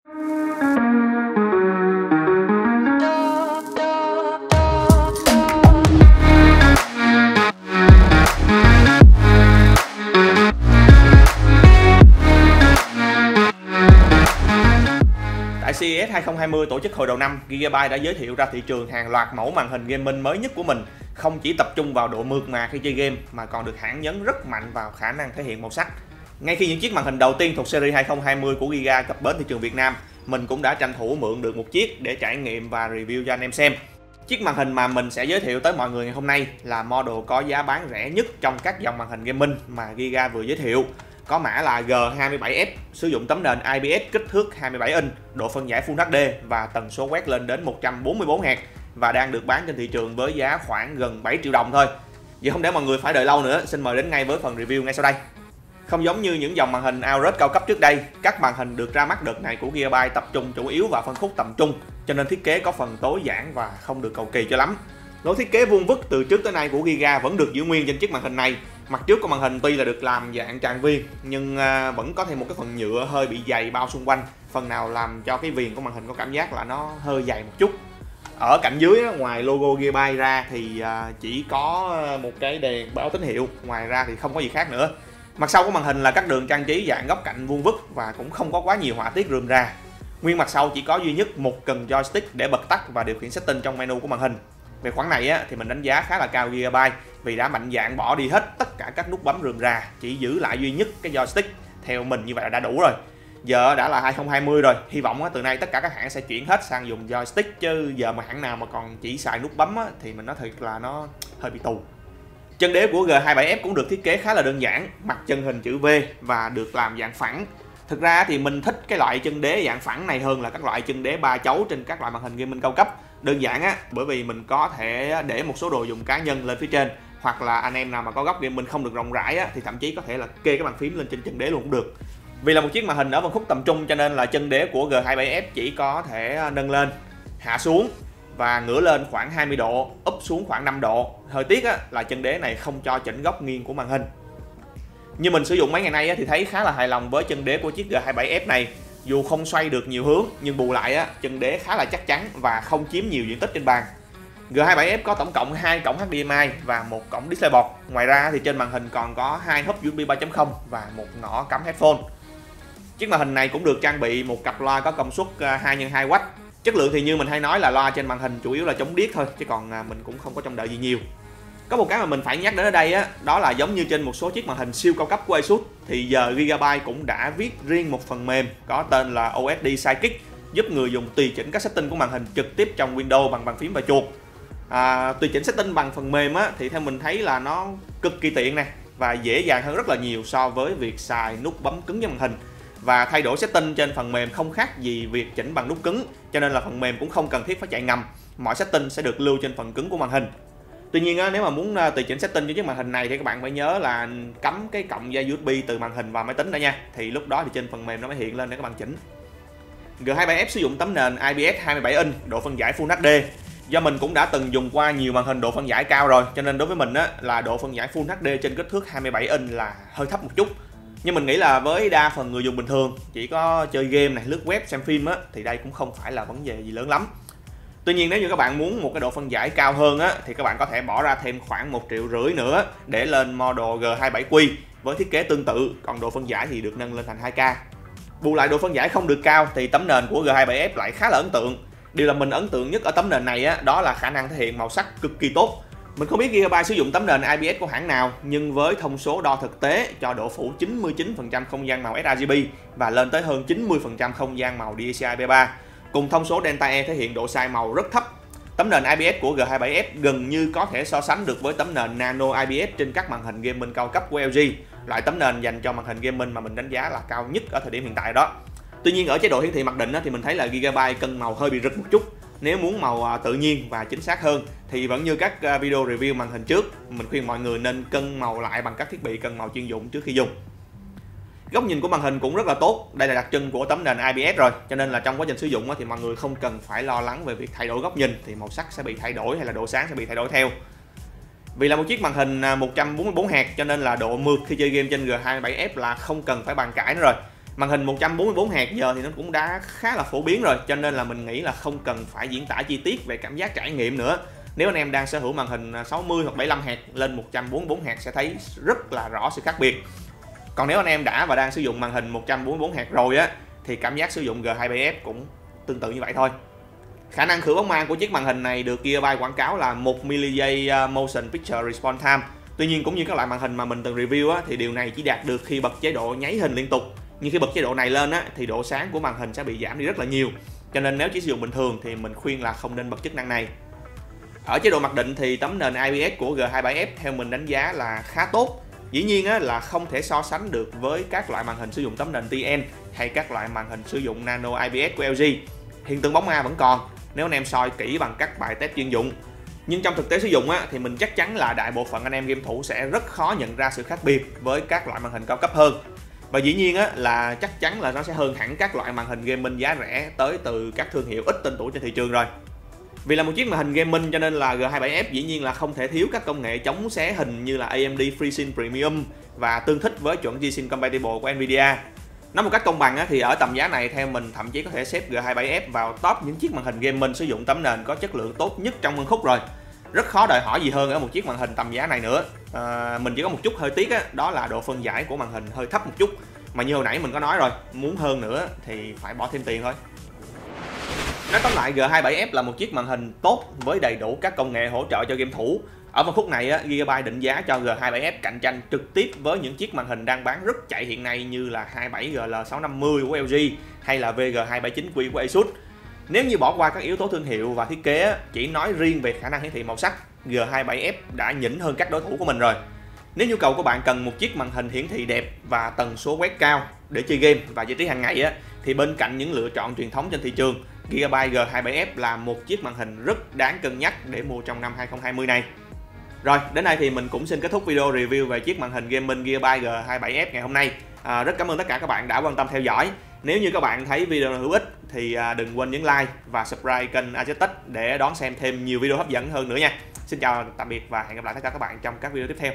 Tại CES 2020 tổ chức hồi đầu năm, Gigabyte đã giới thiệu ra thị trường hàng loạt mẫu màn hình gaming mới nhất của mình, không chỉ tập trung vào độ mượt mà khi chơi game mà còn được hãng nhấn rất mạnh vào khả năng thể hiện màu sắc. Ngay khi những chiếc màn hình đầu tiên thuộc series 2020 của Giga cập bến thị trường Việt Nam, mình cũng đã tranh thủ mượn được một chiếc để trải nghiệm và review cho anh em xem. Chiếc màn hình mà mình sẽ giới thiệu tới mọi người ngày hôm nay là model có giá bán rẻ nhất trong các dòng màn hình gaming mà Giga vừa giới thiệu. Có mã là G27F, sử dụng tấm nền IPS kích thước 27 inch, độ phân giải Full HD và tần số quét lên đến 144 Hz và đang được bán trên thị trường với giá khoảng gần 7 triệu đồng thôi. Vậy không để mọi người phải đợi lâu nữa, xin mời đến ngay với phần review ngay sau đây. Không giống như những dòng màn hình AOLED cao cấp trước đây, các màn hình được ra mắt đợt này của Gigabyte tập trung chủ yếu vào phân khúc tầm trung, cho nên thiết kế có phần tối giản và không được cầu kỳ cho lắm. Lối thiết kế vuông vức từ trước tới nay của Giga vẫn được giữ nguyên trên chiếc màn hình này. Mặt trước của màn hình tuy là được làm dạng tràn viền nhưng vẫn có thêm một cái phần nhựa hơi bị dày bao xung quanh, phần nào làm cho cái viền của màn hình có cảm giác là nó hơi dày một chút. Ở cạnh dưới ngoài logo Gigabyte ra thì chỉ có một cái đèn báo tín hiệu, ngoài ra thì không có gì khác nữa. Mặt sau của màn hình là các đường trang trí dạng góc cạnh vuông vức và cũng không có quá nhiều họa tiết rườm rà. Nguyên mặt sau chỉ có duy nhất một cần joystick để bật tắt và điều khiển setting trong menu của màn hình. Về khoản này thì mình đánh giá khá là cao Gigabyte vì đã mạnh dạn bỏ đi hết tất cả các nút bấm rườm rà, chỉ giữ lại duy nhất cái joystick. Theo mình như vậy là đã đủ rồi. Giờ đã là 2020 rồi, hy vọng từ nay tất cả các hãng sẽ chuyển hết sang dùng joystick, chứ giờ mà hãng nào mà còn chỉ xài nút bấm thì mình nói thật là nó hơi bị tù. Chân đế của G27F cũng được thiết kế khá là đơn giản, mặt chân hình chữ V và được làm dạng phẳng. Thực ra thì mình thích cái loại chân đế dạng phẳng này hơn là các loại chân đế 3 chấu trên các loại màn hình gaming cao cấp. Đơn giản bởi vì mình có thể để một số đồ dùng cá nhân lên phía trên, hoặc là anh em nào mà có góc gaming không được rộng rãi thì thậm chí có thể là kê cái bàn phím lên trên chân đế luôn cũng được. Vì là một chiếc màn hình ở phân khúc tầm trung cho nên là chân đế của G27F chỉ có thể nâng lên, hạ xuống và ngửa lên khoảng 20 độ, úp xuống khoảng 5 độ. Hơi tiếc là chân đế này không cho chỉnh góc nghiêng của màn hình. Như mình sử dụng mấy ngày nay thì thấy khá là hài lòng với chân đế của chiếc G27F này. Dù không xoay được nhiều hướng nhưng bù lại chân đế khá là chắc chắn và không chiếm nhiều diện tích trên bàn. G27F có tổng cộng 2 cổng HDMI và một cổng DisplayPort. Ngoài ra thì trên màn hình còn có 2 hub USB 3.0 và một ngõ cắm headphone. Chiếc màn hình này cũng được trang bị một cặp loa có công suất 2x2W. Chất lượng thì như mình hay nói là loa trên màn hình chủ yếu là chống điếc thôi, chứ còn mình cũng không có trông đợi gì nhiều. Có một cái mà mình phải nhắc đến ở đây đó là giống như trên một số chiếc màn hình siêu cao cấp của Asus thì giờ Gigabyte cũng đã viết riêng một phần mềm có tên là OSD Sidekick, giúp người dùng tùy chỉnh các setting của màn hình trực tiếp trong Windows bằng bàn phím và chuột. Tùy chỉnh setting bằng phần mềm thì theo mình thấy là nó cực kỳ tiện nè và dễ dàng hơn rất là nhiều so với việc xài nút bấm cứng trên màn hình. Và thay đổi setting trên phần mềm không khác gì việc chỉnh bằng nút cứng, cho nên là phần mềm cũng không cần thiết phải chạy ngầm, mọi setting sẽ được lưu trên phần cứng của màn hình. Tuy nhiên nếu mà muốn tùy chỉnh setting cho chiếc màn hình này thì các bạn phải nhớ là cắm cái cọng dây USB từ màn hình vào máy tính đã nha, thì lúc đó thì trên phần mềm nó mới hiện lên để các bạn chỉnh. G27F sử dụng tấm nền IPS 27 inch, độ phân giải Full HD. Do mình cũng đã từng dùng qua nhiều màn hình độ phân giải cao rồi, cho nên đối với mình là độ phân giải Full HD trên kích thước 27 inch là hơi thấp một chút. Nhưng mình nghĩ là với đa phần người dùng bình thường chỉ có chơi game này, lướt web, xem phim thì đây cũng không phải là vấn đề gì lớn lắm. Tuy nhiên nếu như các bạn muốn một cái độ phân giải cao hơn thì các bạn có thể bỏ ra thêm khoảng 1,5 triệu nữa để lên model G27Q với thiết kế tương tự, còn độ phân giải thì được nâng lên thành 2K. Bù lại độ phân giải không được cao thì tấm nền của G27F lại khá là ấn tượng. Điều làm mình ấn tượng nhất ở tấm nền này đó là khả năng thể hiện màu sắc cực kỳ tốt. Mình không biết Gigabyte sử dụng tấm nền IPS của hãng nào, nhưng với thông số đo thực tế cho độ phủ 99% không gian màu sRGB và lên tới hơn 90% không gian màu DCI-P3, cùng thông số Delta E thể hiện độ sai màu rất thấp, tấm nền IPS của G27F gần như có thể so sánh được với tấm nền Nano IPS trên các màn hình gaming cao cấp của LG, loại tấm nền dành cho màn hình gaming mà mình đánh giá là cao nhất ở thời điểm hiện tại đó. Tuy nhiên ở chế độ hiển thị mặc định thì mình thấy là Gigabyte cân màu hơi bị rực một chút. Nếu muốn màu tự nhiên và chính xác hơn thì vẫn như các video review màn hình trước, mình khuyên mọi người nên cân màu lại bằng các thiết bị cân màu chuyên dụng trước khi dùng. Góc nhìn của màn hình cũng rất là tốt, đây là đặc trưng của tấm nền IPS rồi, cho nên là trong quá trình sử dụng thì mọi người không cần phải lo lắng về việc thay đổi góc nhìn thì màu sắc sẽ bị thay đổi hay là độ sáng sẽ bị thay đổi theo. Vì là một chiếc màn hình 144 Hz cho nên là độ mượt khi chơi game trên G27F là không cần phải bàn cãi nữa rồi. Màn hình 144Hz giờ thì nó cũng đã khá là phổ biến rồi, cho nên là mình nghĩ là không cần phải diễn tả chi tiết về cảm giác trải nghiệm nữa. Nếu anh em đang sở hữu màn hình 60 hoặc 75Hz lên 144Hz sẽ thấy rất là rõ sự khác biệt. Còn nếu anh em đã và đang sử dụng màn hình 144Hz rồi á thì cảm giác sử dụng G27F cũng tương tự như vậy thôi. Khả năng khử bóng ma của chiếc màn hình này được Gigabyte quảng cáo là 1 ms Motion Picture Response Time. Tuy nhiên cũng như các loại màn hình mà mình từng review á, thì điều này chỉ đạt được khi bật chế độ nháy hình liên tục. Nhưng khi bật chế độ này lên á, thì độ sáng của màn hình sẽ bị giảm đi rất là nhiều. Cho nên nếu chỉ sử dụng bình thường thì mình khuyên là không nên bật chức năng này. Ở chế độ mặc định thì tấm nền IPS của G27F theo mình đánh giá là khá tốt. Dĩ nhiên á, là không thể so sánh được với các loại màn hình sử dụng tấm nền TN hay các loại màn hình sử dụng Nano IPS của LG. Hiện tượng bóng ma vẫn còn nếu anh em soi kỹ bằng các bài test chuyên dụng. Nhưng trong thực tế sử dụng á, thì mình chắc chắn là đại bộ phận anh em game thủ sẽ rất khó nhận ra sự khác biệt với các loại màn hình cao cấp hơn. Và dĩ nhiên á, là chắc chắn là nó sẽ hơn hẳn các loại màn hình gaming giá rẻ tới từ các thương hiệu ít tên tuổi trên thị trường rồi. Vì là một chiếc màn hình gaming cho nên là G27F dĩ nhiên là không thể thiếu các công nghệ chống xé hình như là AMD FreeSync Premium và tương thích với chuẩn G-Sync Compatible của Nvidia. Nói một cách công bằng á, thì ở tầm giá này theo mình thậm chí có thể xếp G27F vào top những chiếc màn hình gaming sử dụng tấm nền có chất lượng tốt nhất trong phân khúc rồi. Rất khó đòi hỏi gì hơn ở một chiếc màn hình tầm giá này nữa. Mình chỉ có một chút hơi tiếc á, đó là độ phân giải của màn hình hơi thấp một chút. Mà như hồi nãy mình có nói rồi, muốn hơn nữa thì phải bỏ thêm tiền thôi. Nói tóm lại, G27F là một chiếc màn hình tốt với đầy đủ các công nghệ hỗ trợ cho game thủ. Ở phân khúc này, Gigabyte định giá cho G27F cạnh tranh trực tiếp với những chiếc màn hình đang bán rất chạy hiện nay như là 27GL650 của LG hay là VG279Q của Asus. Nếu như bỏ qua các yếu tố thương hiệu và thiết kế, chỉ nói riêng về khả năng hiển thị màu sắc, G27F đã nhỉnh hơn các đối thủ của mình rồi. Nếu nhu cầu của bạn cần một chiếc màn hình hiển thị đẹp và tần số quét cao để chơi game và giải trí hàng ngày thì bên cạnh những lựa chọn truyền thống trên thị trường, Gigabyte G27F là một chiếc màn hình rất đáng cân nhắc để mua trong năm 2020 này. Rồi, đến đây thì mình cũng xin kết thúc video review về chiếc màn hình gaming Gigabyte G27F ngày hôm nay. Rất cảm ơn tất cả các bạn đã quan tâm theo dõi. Nếu như các bạn thấy video này hữu ích thì đừng quên nhấn like và subscribe kênh AZTech để đón xem thêm nhiều video hấp dẫn hơn nữa nha. Xin chào tạm biệt và hẹn gặp lại tất cả các bạn trong các video tiếp theo.